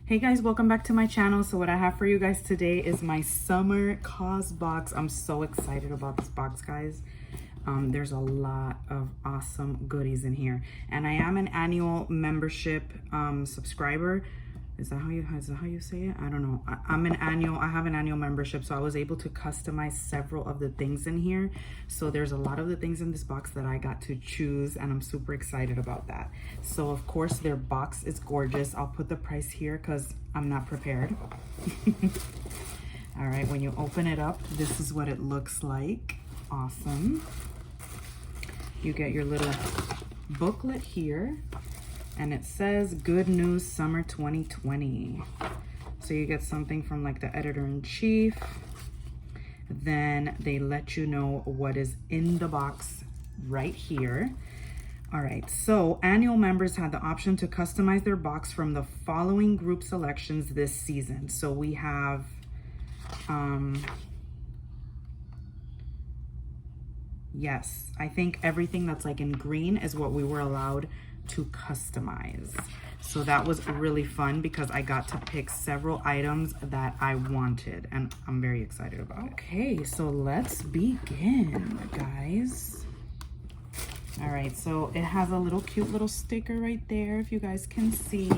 Hey guys, welcome back to my channel. So what I have for you guys today is my summer Causebox. I'm so excited about this box, guys. There's a lot of awesome goodies in here, and I am an annual membership subscriber. Is that how you say it? I don't know. I have an annual membership, so I was able to customize several of the things in here. So there's a lot of the things in this box that I got to choose, and I'm super excited about that. So of course their box is gorgeous. I'll put the price here because I'm not prepared. All right, when you open it up, this is what it looks like. Awesome. You get your little booklet here, and it says Good News Summer 2020. So you get something from like the editor-in-chief. Then they let you know what is in the box right here. All right, so annual members had the option to customize their box from the following group selections this season. So we have yes, I think everything that's like in green is what we were allowed to customize. So that was really fun because I got to pick several items that I wanted, and I'm very excited about it. Okay, so let's begin, guys. All right, so it has a little cute little sticker right there, if you guys can see.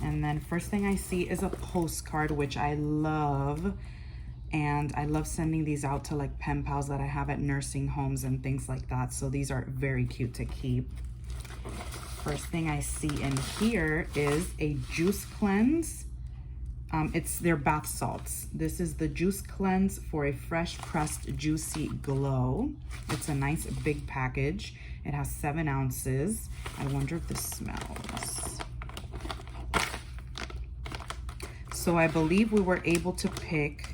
And then first thing I see is a postcard, which I love. And I love sending these out to like pen pals that I have at nursing homes and things like that. So these are very cute to keep. First thing I see in here is a juice cleanse. It's their bath salts. This is the juice cleanse for a fresh pressed juicy glow. It's a nice big package. It has 7 ounces. I wonder if this smells. So I believe we were able to pick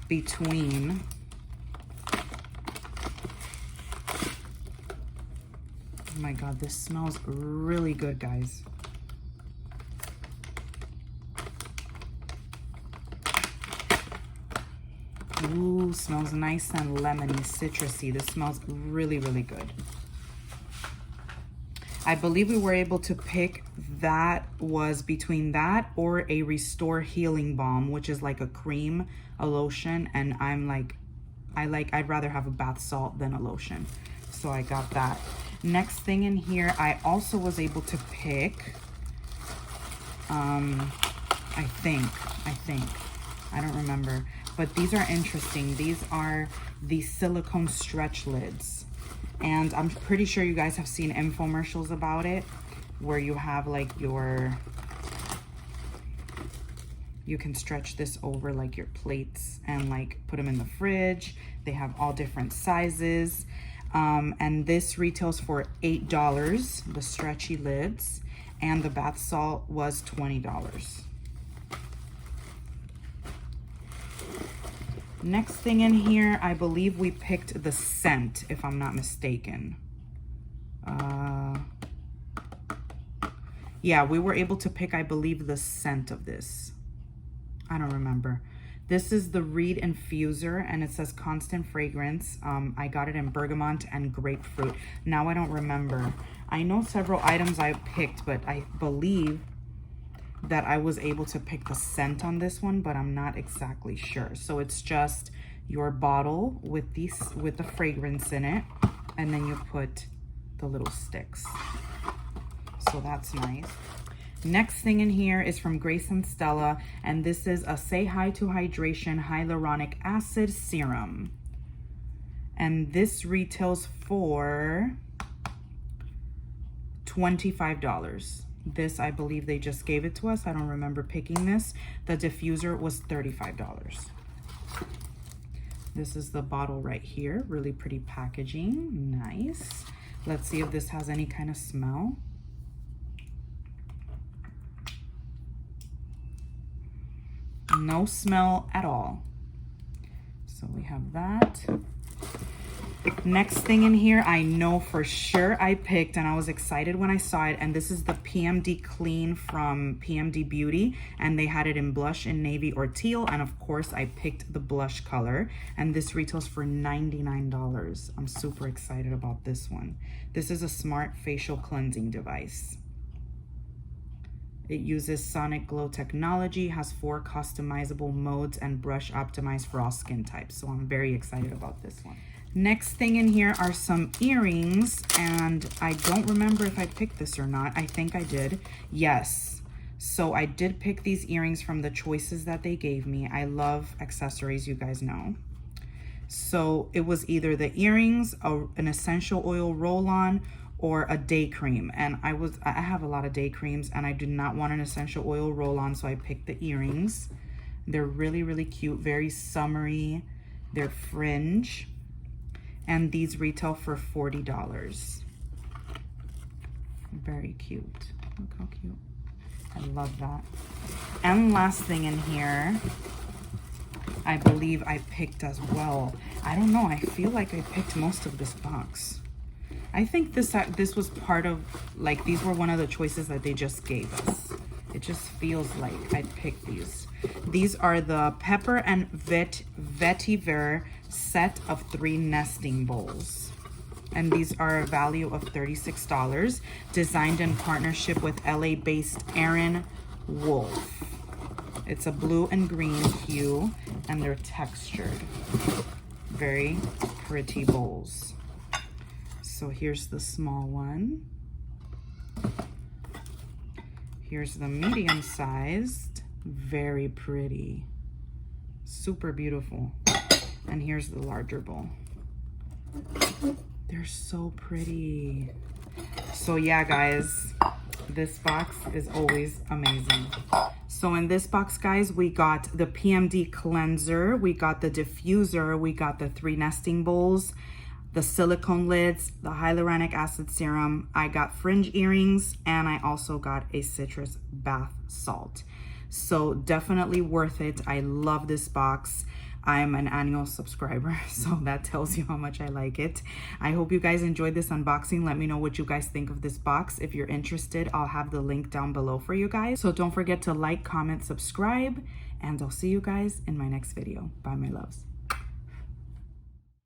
between oh my god, this smells really good, guys. Ooh, smells nice and lemony, citrusy. This smells really, really good. I believe we were able to pick that was between that or a Restore Healing Balm, which is like a cream, a lotion, and I'd rather have a bath salt than a lotion. So I got that. Next thing in here, I also was able to pick, I think, I don't remember, but these are interesting. These are the silicone stretch lids. And I'm pretty sure you guys have seen infomercials about it, where you have like you can stretch this over like your plates and like put them in the fridge. They have all different sizes. And this retails for $8, the stretchy lids, and the bath salt was $20. Next thing in here, I believe we picked the scent, if I'm not mistaken. Yeah, we were able to pick, I believe, the scent of this. I don't remember. This is the Reed Infuser, and it says constant fragrance. I got it in bergamot and grapefruit. Now I don't remember. I know several items I picked, but I believe that I was able to pick the scent on this one, but I'm not exactly sure. So it's just your bottle with the fragrance in it, and then you put the little sticks. So that's nice. Next thing in here is from Grace and Stella, and this is a Say Hi to Hydration Hyaluronic Acid Serum. And this retails for $25. This, I believe they just gave it to us. I don't remember picking this. The diffuser was $35. This is the bottle right here. Really pretty packaging. Nice. Let's see if this has any kind of smell. No smell at all. So we have that. Next thing in here, I know for sure I picked, and I was excited when I saw it, and this is the PMD Clean from PMD Beauty, and they had it in blush, in navy, or teal, and of course I picked the blush color, and this retails for $99. I'm super excited about this one. This is a smart facial cleansing device. It uses Sonic Glow technology, has 4 customizable modes, and brush optimized for all skin types. So I'm very excited about this one. Next thing in here are some earrings, and I don't remember if I picked this or not. I think I did. Yes. So I did pick these earrings from the choices that they gave me. I love accessories, you guys know. So it was either the earrings, an essential oil roll-on, or a day cream. And I have a lot of day creams, and I did not want an essential oil roll-on, so I picked the earrings. They're really, really cute, very summery. They're fringe. And these retail for $40. Very cute. Look how cute. I love that. And last thing in here, I believe I picked as well. I don't know, I feel like I picked most of this box. I think this was part of, like, these were one of the choices that they just gave us. It just feels like I picked these. These are the Pepper and Vetiver set of 3 nesting bowls. And these are a value of $36, designed in partnership with LA-based Aaron Wolf. It's a blue and green hue, and they're textured. Very pretty bowls. So here's the small one. Here's the medium-sized. Very pretty. Super beautiful. And here's the larger bowl. They're so pretty. So yeah, guys, this box is always amazing. So in this box, guys, we got the PMD cleanser, we got the diffuser, we got the 3 nesting bowls, the silicone lids, the hyaluronic acid serum. I got fringe earrings, and I also got a citrus bath salt. So definitely worth it. I love this box. I'm an annual subscriber, so that tells you how much I like it. I hope you guys enjoyed this unboxing. Let me know what you guys think of this box. If you're interested, I'll have the link down below for you guys. So don't forget to like, comment, subscribe, and I'll see you guys in my next video. Bye, my loves.